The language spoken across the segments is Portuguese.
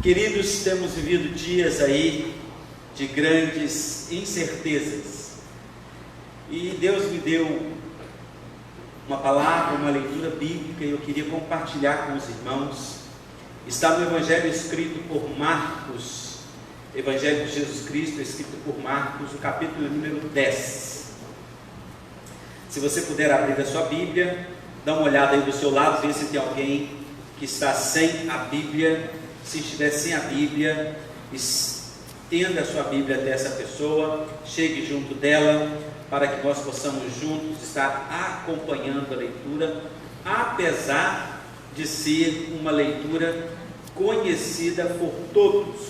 Queridos, temos vivido dias aí de grandes incertezas, e Deus me deu uma palavra, uma leitura bíblica, e eu queria compartilhar com os irmãos. Está no Evangelho escrito por Marcos, Evangelho de Jesus Cristo, escrito por Marcos, o capítulo número 10. Se você puder abrir a sua Bíblia, dá uma olhada aí do seu lado, vê se tem alguém que está sem a Bíblia. Se estiver sem a Bíblia, estenda a sua Bíblia até essa pessoa, chegue junto dela, para que nós possamos juntos estar acompanhando a leitura, apesar de ser uma leitura conhecida por todos.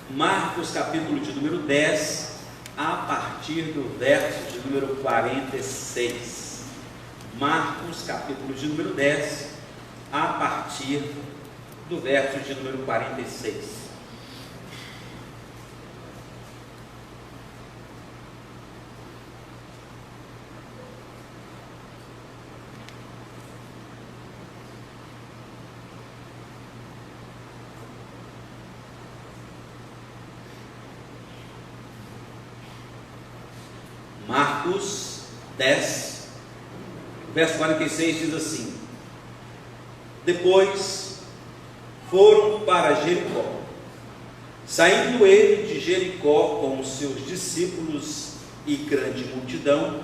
Marcos capítulo de número 10, a partir do verso de número 46. Marcos capítulo de número 10, a partir do verso de número 46. Marcos 10, verso 46 diz assim: Depois foram para Jericó. Saindo ele de Jericó com os seus discípulos e grande multidão,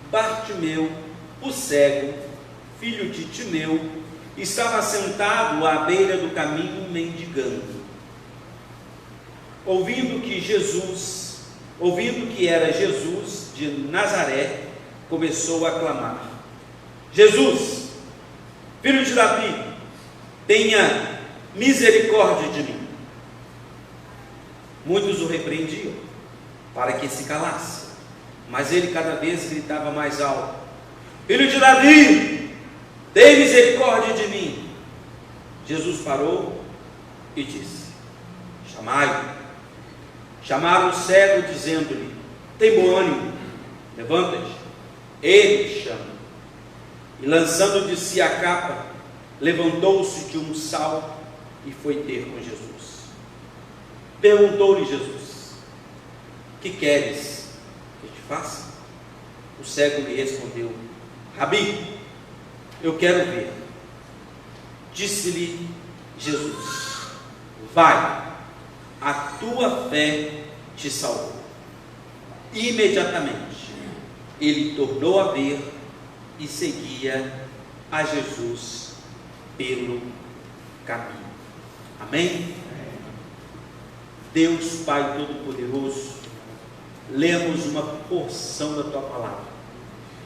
Bartimeu, o cego, filho de Timeu, estava sentado à beira do caminho mendigando. Ouvindo que era Jesus de Nazaré, começou a clamar: Jesus, filho de Davi, tenha misericórdia de mim. Muitos o repreendiam para que se calasse, mas ele cada vez gritava mais alto: Filho de Davi, tem misericórdia de mim. Jesus parou e disse: Chamai-o. Chamaram o cego, dizendo-lhe: Tem bom ânimo, levanta-te. Ele chama. E lançando de si a capa, levantou-se de um salto e foi ter com Jesus. Perguntou-lhe Jesus: Que queres que te faça? O cego lhe respondeu: Rabi, eu quero ver. Disse-lhe Jesus: Vai, a tua fé te salvou. Imediatamente ele tornou a ver e seguia a Jesus pelo caminho. Amém? Deus Pai Todo-Poderoso, lemos uma porção da Tua Palavra,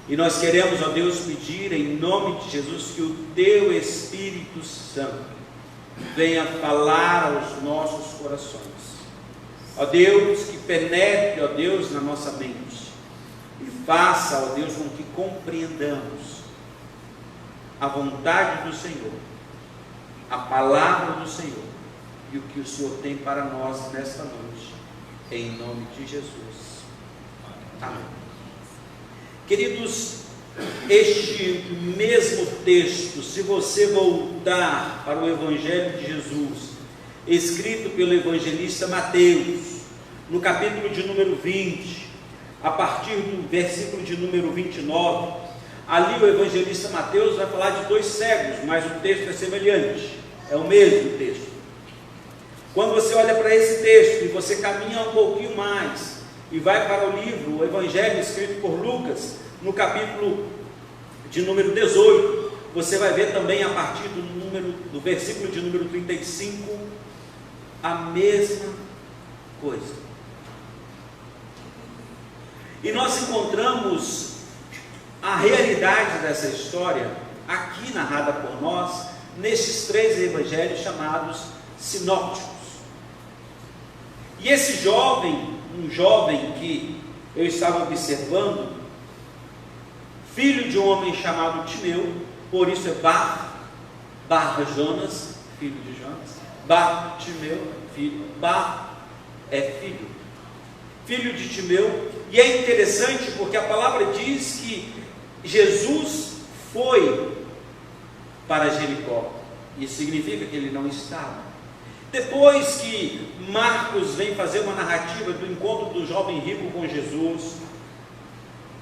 e nós queremos, ó Deus, pedir em nome de Jesus que o Teu Espírito Santo venha falar aos nossos corações, ó Deus, que penetre, ó Deus, na nossa mente, e faça, ó Deus, com que compreendamos a vontade do Senhor, a palavra do Senhor e o que o Senhor tem para nós nesta noite, em nome de Jesus. Amém. Queridos, este mesmo texto, se você voltar para o Evangelho de Jesus, escrito pelo evangelista Mateus, no capítulo de número 20, a partir do versículo de número 29, ali o evangelista Mateus vai falar de dois cegos, mas o texto é semelhante, é o mesmo texto. Quando você olha para esse texto e você caminha um pouquinho mais e vai para o livro, o Evangelho escrito por Lucas, no capítulo de número 18, você vai ver também a partir do versículo de número 35, a mesma coisa. E nós encontramos a realidade dessa história aqui narrada por nós nestes três evangelhos chamados sinópticos. E esse jovem, um jovem que eu estava observando, filho de um homem chamado Timeu, por isso é Bar Jonas, filho de Jonas, Bartimeu, filho, filho de Timeu. E é interessante porque a palavra diz que Jesus foi para Jericó. Isso significa que ele não estava Depois que Marcos vem fazer uma narrativa do encontro do jovem rico com Jesus,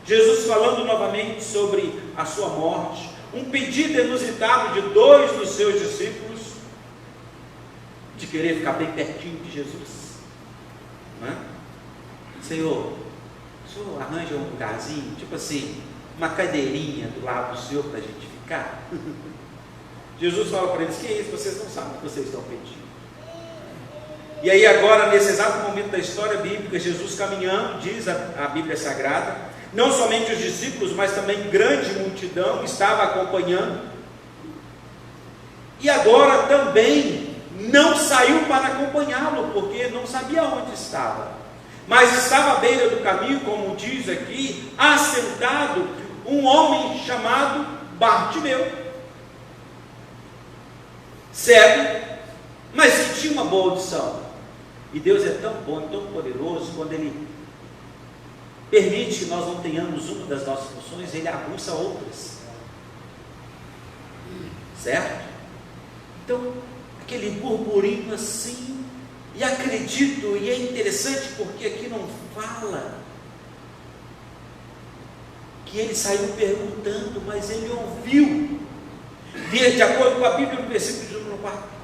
Jesus falando novamente sobre a sua morte, um pedido inusitado de 2 dos seus discípulos, de querer ficar bem pertinho de Jesus, não é? Senhor, o senhor arranja um lugarzinho, tipo assim, uma cadeirinha do lado do Senhor para a gente ficar? Jesus fala para eles: que é isso? Vocês não sabem o que vocês estão pedindo. E aí agora, nesse exato momento da história bíblica, Jesus caminhando, diz a Bíblia Sagrada, não somente os discípulos, mas também grande multidão estava acompanhando, e agora também não saiu para acompanhá-lo, porque não sabia onde estava, mas estava à beira do caminho, como diz aqui, assentado um homem chamado Bartimeu, cego, mas que tinha uma boa audição. E Deus é tão bom, tão poderoso, quando Ele permite que nós não tenhamos uma das nossas funções, Ele aguça outras, certo? Então, aquele burburinho assim, e acredito, e é interessante porque aqui não fala que ele saiu perguntando, mas ele ouviu, de acordo com a Bíblia, no versículo de número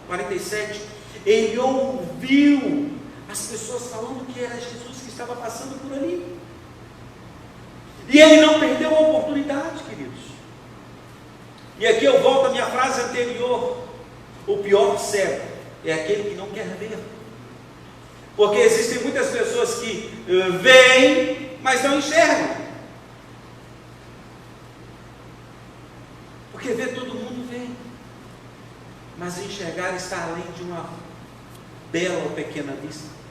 47, ele ouviu as pessoas falando que era Jesus que estava passando por ali, e ele não perdeu a oportunidade, queridos. E aqui eu volto à minha frase anterior: o pior cego é aquele que não quer ver, porque existem muitas pessoas que veem, mas não enxergam, porque ver todo mundo vê, mas enxergar está além de uma bela ou pequena vista.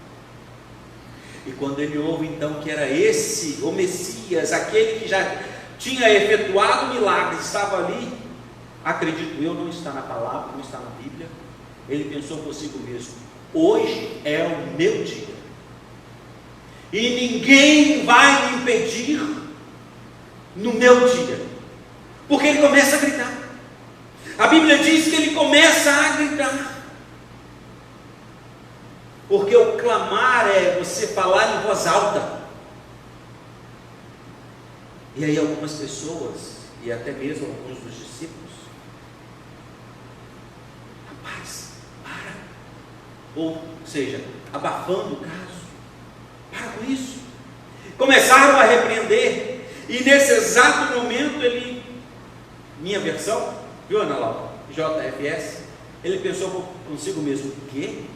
E quando ele ouve então que era esse, o Messias, aquele que já tinha efetuado milagres, estava ali, acredito eu, não está na palavra, não está na Bíblia, ele pensou consigo mesmo: hoje é o meu dia, e ninguém vai me impedir no meu dia, porque ele começa a gritar. A Bíblia diz que ele começa a gritar, porque o clamar é você falar em voz alta. E aí algumas pessoas, e até mesmo alguns dos discípulos: rapaz, para. Ou seja, abafando o caso, para com isso. Começaram a repreender, e nesse exato momento ele, minha versão, viu, Ana Laura? JFS, ele pensou consigo mesmo: o quê?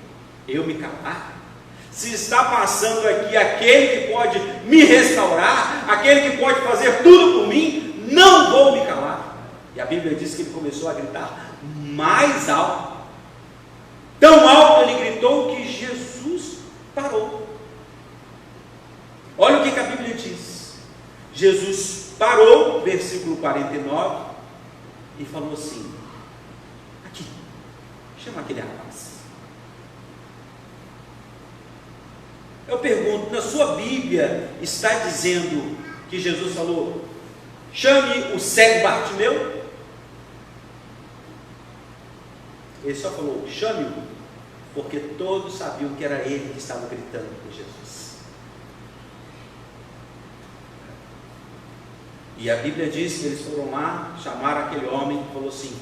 Eu me calar? Se está passando aqui aquele que pode me restaurar, aquele que pode fazer tudo por mim, não vou me calar. E a Bíblia diz que ele começou a gritar mais alto, tão alto ele gritou que Jesus parou. Olha o que a Bíblia diz: Jesus parou, versículo 49, e falou assim: aqui, chama aquele rapaz. Eu pergunto, na sua Bíblia está dizendo que Jesus falou: chame o cego Bartimeu? Ele só falou: chame-o, porque todos sabiam que era ele que estava gritando por Jesus. E a Bíblia diz que eles foram lá, chamaram aquele homem e falou assim: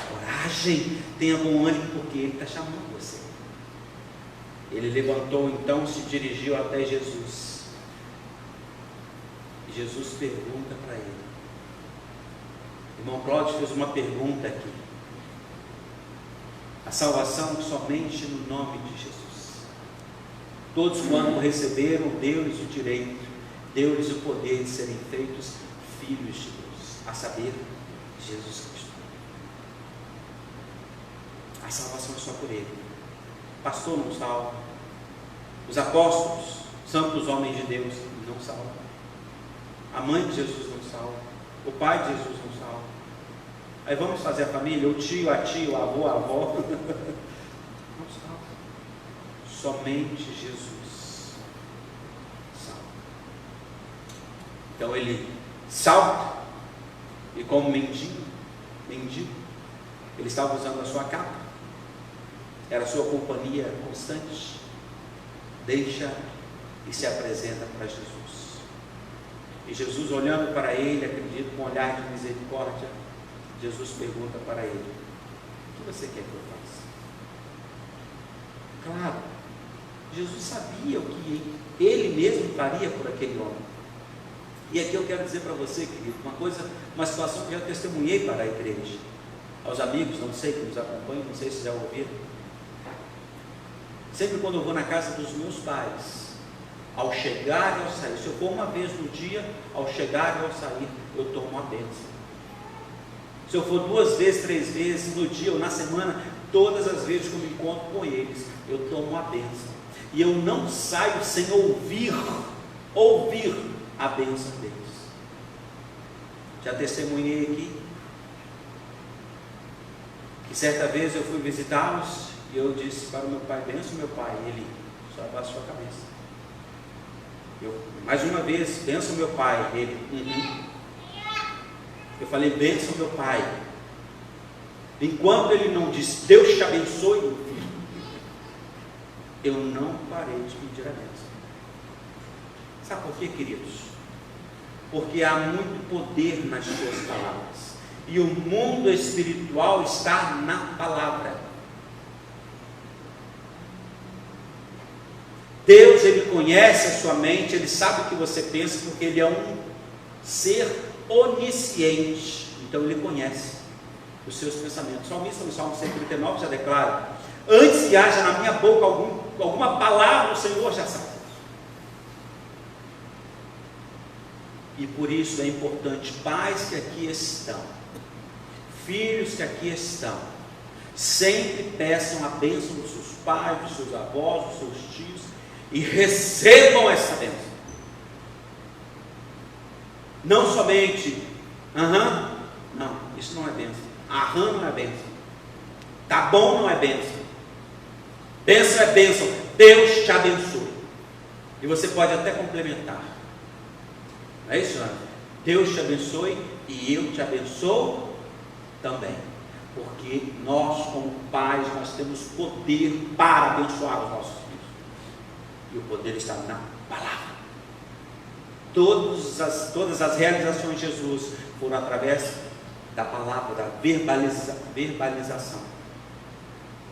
coragem, tenha bom ânimo, porque ele está chamando você. Ele levantou então, se dirigiu até Jesus, e Jesus pergunta para ele. Irmão Cláudio fez uma pergunta aqui: a salvação somente no nome de Jesus. Todos quando receberam, deu-lhes o direito, deu-lhes o poder de serem feitos filhos de Deus, a saber, Jesus Cristo. A salvação é só por Ele. Pastor não salva, os apóstolos, santos homens de Deus, não salvam, a mãe de Jesus não salva, o pai de Jesus não salva. Aí vamos fazer a família, o tio, a tia, o avô, a avó, não salva. Somente Jesus salva. Então ele salta, e como mendigo, ele estava usando a sua capa. era a sua companhia constante, deixa e se apresenta para Jesus. E Jesus, olhando para ele, acredito, com um olhar de misericórdia, Jesus pergunta para ele: o que você quer que eu faça? Claro, Jesus sabia o que ele mesmo faria por aquele homem. E aqui eu quero dizer para você, querido, uma situação que eu já testemunhei para a igreja, aos amigos, não sei, que nos acompanham, não sei se já ouviram. Sempre quando eu vou na casa dos meus pais, ao chegar e ao sair, se eu for uma vez no dia, ao chegar e ao sair, eu tomo a bênção. Se eu for 2 vezes, 3 vezes no dia ou na semana, todas as vezes que eu me encontro com eles, eu tomo a bênção. E eu não saio sem ouvir a bênção deles. Já testemunhei aqui que certa vez eu fui visitá-los e eu disse para o meu pai: benção meu pai. Ele só abaixou a cabeça. Eu, mais uma vez, benção meu pai. Ele, Eu falei: benção meu pai. Enquanto ele não disse Deus te abençoe, meu filho, eu não parei de pedir a bênção. Sabe por quê, queridos? Porque há muito poder nas suas palavras, e o mundo espiritual está na palavra. Deus, Ele conhece a sua mente, Ele sabe o que você pensa, porque Ele é um ser onisciente, então Ele conhece os seus pensamentos. O salmista, no Salmo 139, já declara: antes que haja na minha boca alguma palavra, o Senhor já sabe. E por isso é importante, pais que aqui estão, filhos que aqui estão, sempre peçam a bênção dos seus pais, dos seus avós, dos seus tios, e recebam essa bênção. Não somente, não, isso não é bênção, não é bênção, tá bom não é bênção, bênção é bênção, Deus te abençoe. E você pode até complementar. Não é isso, Ana? Deus te abençoe e eu te abençoo também, porque nós, como pais, nós temos poder para abençoar os nossos filhos, e o poder está na palavra. Todas as realizações de Jesus foram através da palavra, da verbalização.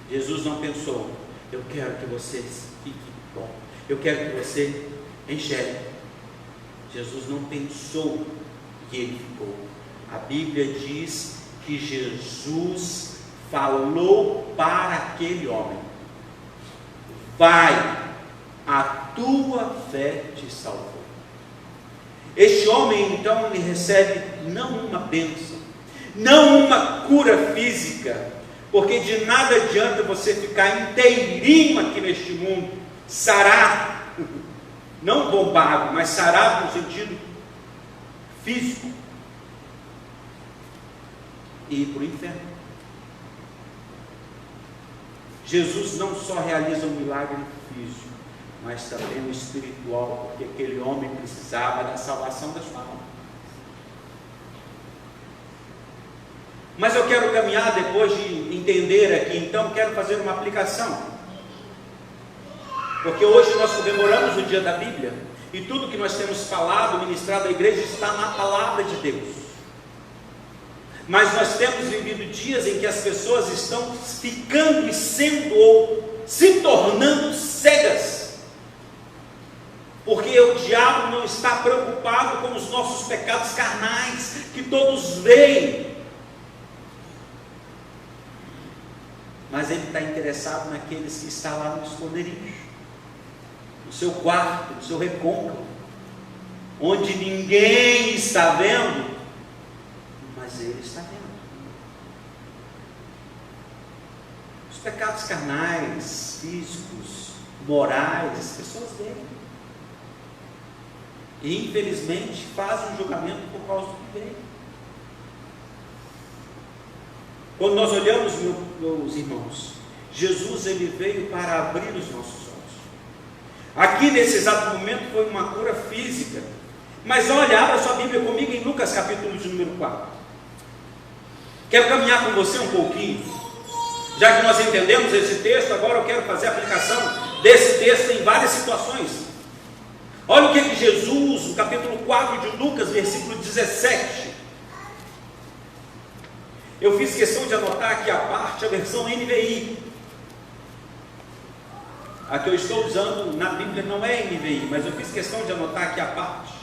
Jesus não pensou: eu quero que você fique bom, eu quero que você enxergue. Jesus não pensou e ele ficou. A Bíblia diz que Jesus falou para aquele homem: vai, a tua fé te salvou. Este homem então ele recebe não uma bênção, não uma cura física, porque de nada adianta você ficar inteirinho aqui neste mundo, sarado, não bombado, mas sarado no sentido físico, e ir para o inferno. Jesus não só realiza um milagre físico, mas também um espiritual, porque aquele homem precisava da salvação da sua alma. Mas eu quero caminhar, depois de entender aqui, então quero fazer uma aplicação. Porque hoje nós comemoramos o dia da Bíblia, e tudo que nós temos falado, ministrado à igreja, está na palavra de Deus. Mas nós temos vivido dias em que as pessoas estão ficando e sendo ou se tornando cegas, porque o diabo não está preocupado com os nossos pecados carnais, que todos veem, mas ele está interessado naqueles que estão lá no esconderijo, no seu quarto, no seu recôncavo, onde ninguém está vendo, mas ele está vendo. Os pecados carnais, físicos, morais, as pessoas veem, e infelizmente fazem um julgamento por causa do que veem. Quando nós olhamos, meus irmãos, Jesus ele veio para abrir os nossos olhos. Aqui nesse exato momento foi uma cura física, mas olha, abra sua Bíblia comigo em Lucas capítulo de número 4. Quero caminhar com você um pouquinho. Já que nós entendemos esse texto, agora eu quero fazer a aplicação desse texto em várias situações. Olha o que Jesus, no capítulo 4 de Lucas, versículo 17. Eu fiz questão de anotar aqui a parte, a versão NVI. A que eu estou usando na Bíblia não é NVI, mas eu fiz questão de anotar aqui a parte.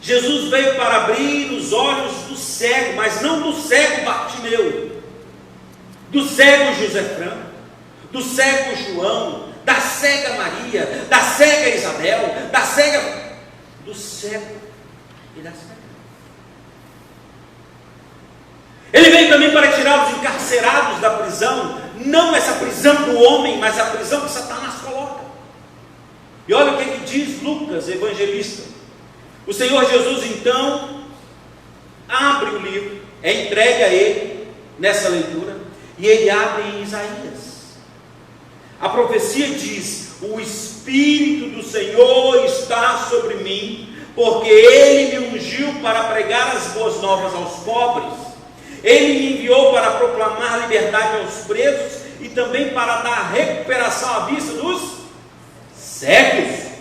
Jesus veio para abrir os olhos do cego, mas não do cego Bartimeu, do cego José Franco, do cego João, da cega Maria, da cega Isabel, do cego e da cega. Ele veio também para tirar os encarcerados da prisão, não essa prisão do homem, mas a prisão que Satanás coloca. E olha o que diz Lucas, evangelista. O Senhor Jesus então abre o livro, é entregue a ele nessa leitura, e ele abre em Isaías. A profecia diz: o Espírito do Senhor está sobre mim, porque ele me ungiu para pregar as boas novas aos pobres. Ele me enviou para proclamar liberdade aos presos e também para dar recuperação à vista dos cegos,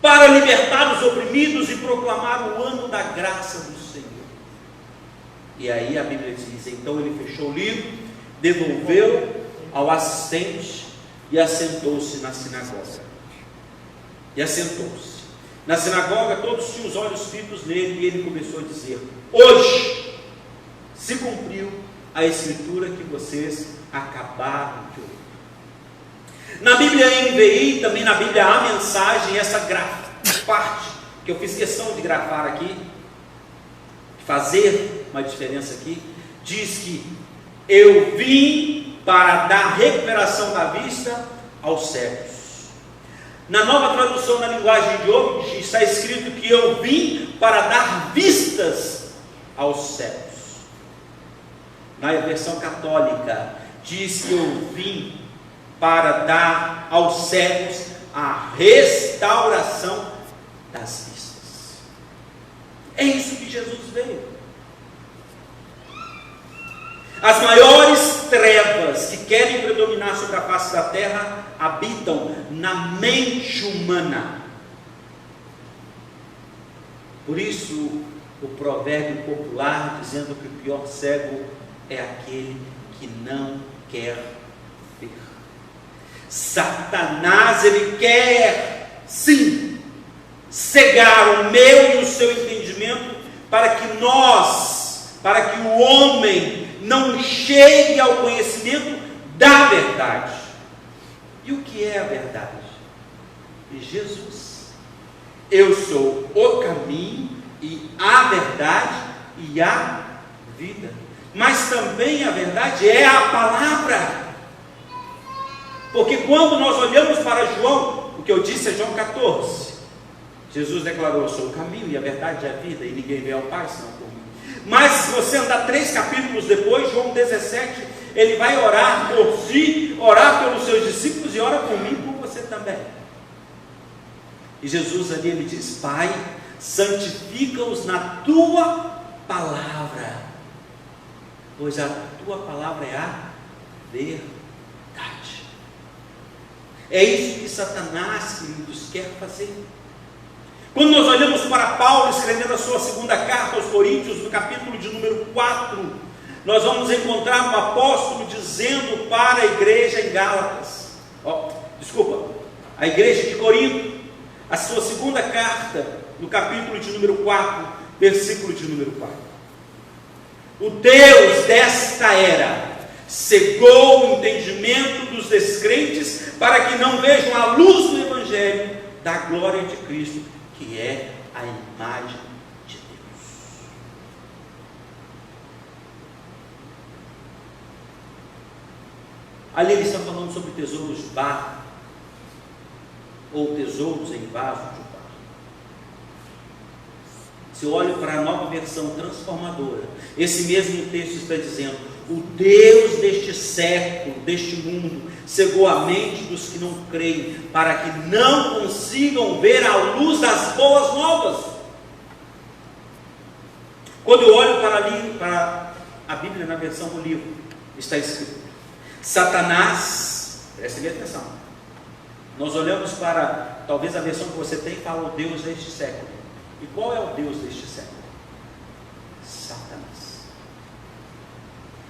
para libertar os oprimidos e proclamar o ano da graça do Senhor. E aí a Bíblia diz: então ele fechou o livro, devolveu ao assistente e assentou-se na sinagoga. Na sinagoga todos tinham os olhos fitos nele, e ele começou a dizer: hoje se cumpriu a escritura que vocês acabaram de ouvir. Na Bíblia NVI, também na Bíblia A Mensagem, essa parte que eu fiz questão de grafar aqui, fazer uma diferença aqui, diz que eu vim para dar recuperação da vista aos cegos. Na Nova Tradução na Linguagem de hoje está escrito que eu vim para dar vistas aos cegos. Na versão católica diz que eu vim para dar aos cegos a restauração das vistas. É isso que Jesus veio. As maiores trevas que querem predominar sobre a face da terra habitam na mente humana. Por isso, o provérbio popular dizendo que o pior cego é aquele que não quer ver. Satanás, ele quer sim cegar o meu e o seu entendimento para que o homem não chegue ao conhecimento da verdade. E o que é a verdade? Jesus. Eu sou o caminho e a verdade e a vida. Mas também a verdade é a palavra. Porque quando nós olhamos para João, o que eu disse é João 14, Jesus declarou: eu sou o caminho e a verdade e a vida, e ninguém vê ao Pai senão por mim. Mas se você andar 3 capítulos depois, João 17, ele vai orar por si, orar pelos seus discípulos e ora por mim e por você também. E Jesus ali, ele diz: Pai, santifica-os na tua palavra, pois a tua palavra é a verdade. É isso que Satanás, queridos, quer fazer. Quando nós olhamos para Paulo escrevendo a sua segunda carta aos Coríntios, no capítulo de número 4, nós vamos encontrar o apóstolo dizendo para a igreja em Gálatas, a igreja de Corinto, a sua segunda carta, no capítulo de número 4, versículo de número 4. O Deus desta era cegou o entendimento dos descrentes para que não vejam a luz do Evangelho da glória de Cristo, que é a imagem de Deus. Ali eles estão falando sobre tesouros de barro, ou tesouros em vaso de barro. Se eu olho para a nova versão transformadora, esse mesmo texto está dizendo: o Deus deste século, deste mundo, cegou a mente dos que não creem, para que não consigam ver a luz das boas novas. Quando eu olho para ali, para a Bíblia na versão do livro, está escrito: Satanás, preste bem atenção, nós olhamos para, talvez a versão que você tem, fala o Deus deste século. E qual é o Deus deste século? Satanás.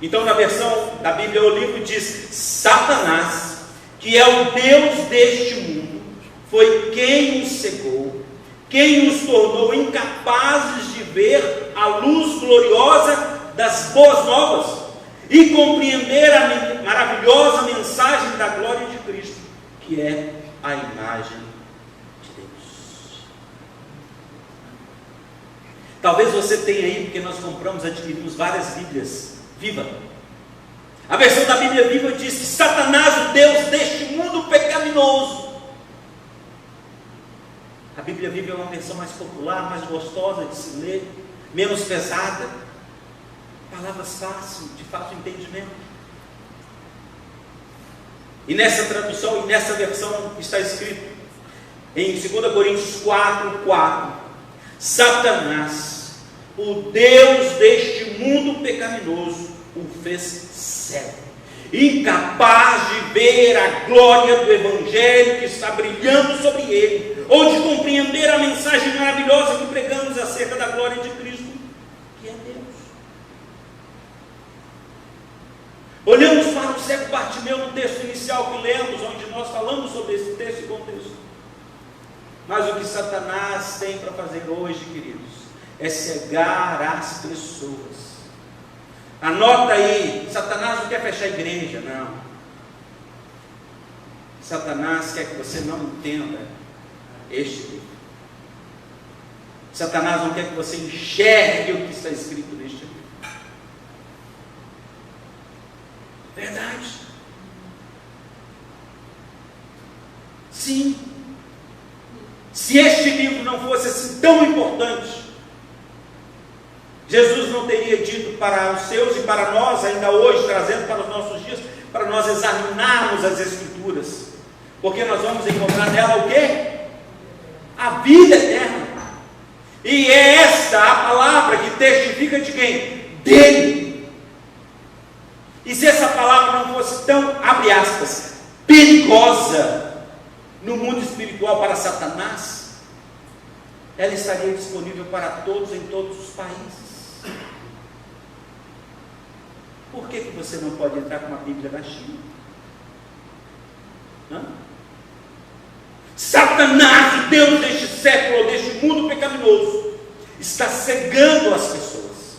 Então na versão da Bíblia, o livro diz: Satanás, que é o Deus deste mundo, foi quem os cegou, quem os tornou incapazes de ver a luz gloriosa das boas novas e compreender a maravilhosa mensagem da glória de Cristo, que é a imagem de Deus. Talvez você tenha aí, porque nós adquirimos várias Bíblias Viva. A versão da Bíblia Viva diz que Satanás, o Deus deste mundo pecaminoso. A Bíblia Viva é uma versão mais popular, mais gostosa de se ler, menos pesada, palavras fáceis, de fácil entendimento. E nessa tradução, e nessa versão está escrito em 2 Coríntios 4:4: Satanás, o Deus deste mundo pecaminoso, o fez cego, incapaz de ver a glória do Evangelho que está brilhando sobre ele, ou de compreender a mensagem maravilhosa que pregamos acerca da glória de Cristo, que é Deus. Olhamos para o cego Bartimeu no texto inicial que lemos, onde nós falamos sobre esse texto e contexto. Mas o que Satanás tem para fazer hoje, queridos, é cegar as pessoas. Anota aí, Satanás não quer fechar a igreja, não. Satanás quer que você não entenda este livro. Satanás não quer que você enxergue o que está escrito neste livro. Verdade. Sim. Se este livro não fosse assim tão importante, Jesus não teria dito para os seus e para nós, ainda hoje, trazendo para os nossos dias, para nós examinarmos as Escrituras, porque nós vamos encontrar nela o quê? A vida eterna. E é esta a palavra que testifica de quem? Dele. E se essa palavra não fosse tão, abre aspas, perigosa no mundo espiritual para Satanás, ela estaria disponível para todos em todos os países. Por que você não pode entrar com uma Bíblia na China? Não? Satanás, o Deus deste século, deste mundo pecaminoso, está cegando as pessoas,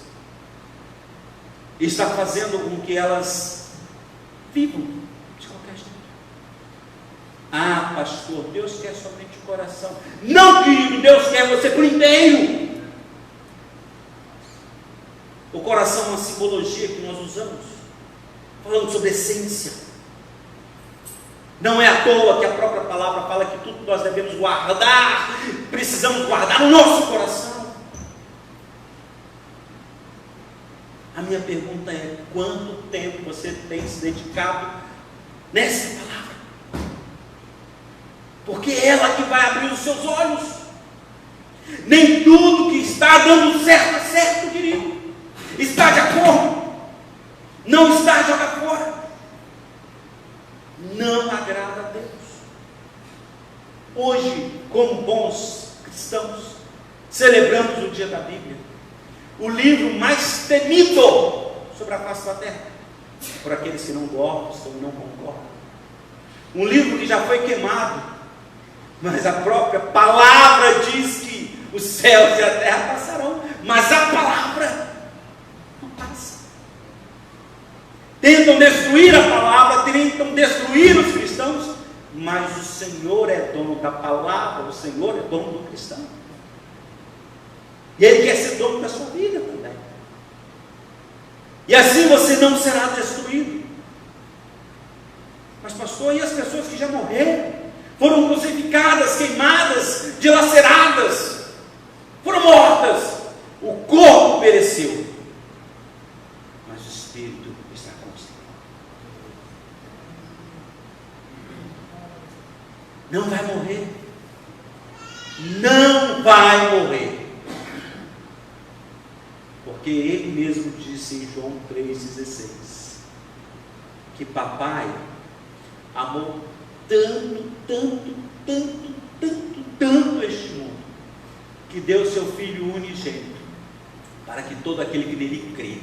e está fazendo com que elas vivam de qualquer jeito. Ah, pastor, Deus quer somente o coração. Não, querido, Deus quer você por inteiro. O coração é uma simbologia que nós usamos, falando sobre essência. Não é à toa que a própria palavra fala que tudo que nós devemos guardar, precisamos guardar no nosso coração. A minha pergunta é: quanto tempo você tem se dedicado nessa palavra? Porque é ela que vai abrir os seus olhos. Nem tudo que está dando certo é certo, querido. Está de acordo, não está, joga fora. Não agrada a Deus. Hoje, como bons cristãos, celebramos o dia da Bíblia, o livro mais temido sobre a face da terra, por aqueles que não gostam, não concordam. Um livro que já foi queimado, mas a própria palavra diz que os céus e a terra passarão, mas a palavra não passa. Tentam destruir a palavra, tentam destruir os cristãos, mas o Senhor é dono da palavra, o Senhor é dono do cristão. E Ele quer ser dono da sua vida também. E assim você não será destruído. Mas pastor, e as pessoas que já morreram? Foram crucificadas, queimadas, dilaceradas, foram mortas. O corpo pereceu, mas o espírito está consigo. Não vai morrer. Não vai morrer. Porque ele mesmo disse em João 3,16 que papai amou tanto, tanto, tanto, tanto, tanto este mundo, que deu seu Filho unigênito, para que todo aquele que nele crê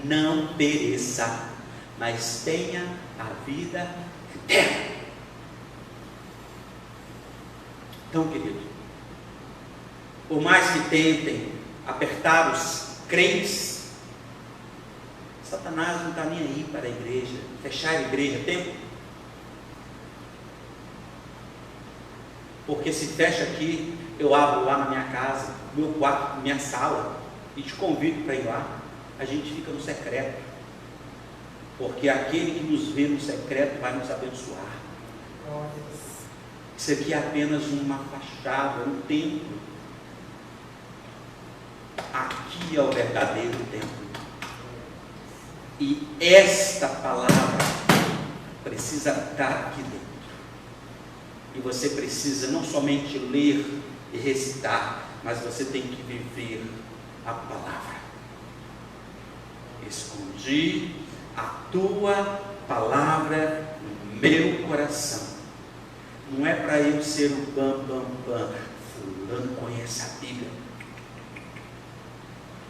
não pereça, mas tenha a vida eterna. Então, querido, por mais que tentem apertar os crentes, Satanás não está nem aí para a igreja. Fechar a igreja é tempo? Porque se fecha aqui, eu abro lá na minha casa, meu quarto, minha sala, e te convido para ir lá. A gente fica no secreto, porque aquele que nos vê no secreto vai nos abençoar. Isso aqui é apenas uma fachada, um templo. Aqui é o verdadeiro templo. E esta palavra precisa estar aqui dentro. E você precisa não somente ler e recitar, mas você tem que viver a palavra. Escondi a tua palavra no meu coração. Não é para eu ser o bam, bam, bam. Fulano conhece a Bíblia.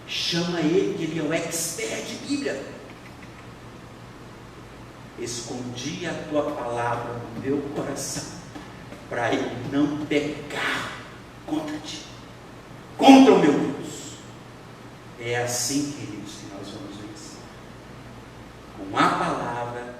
Chama ele, que ele é o expert de Bíblia. Escondi a tua palavra no meu coração, para eu não pecar contra ti, contra o meu Deus. É assim, queridos, que nós vamos vencer. Com a palavra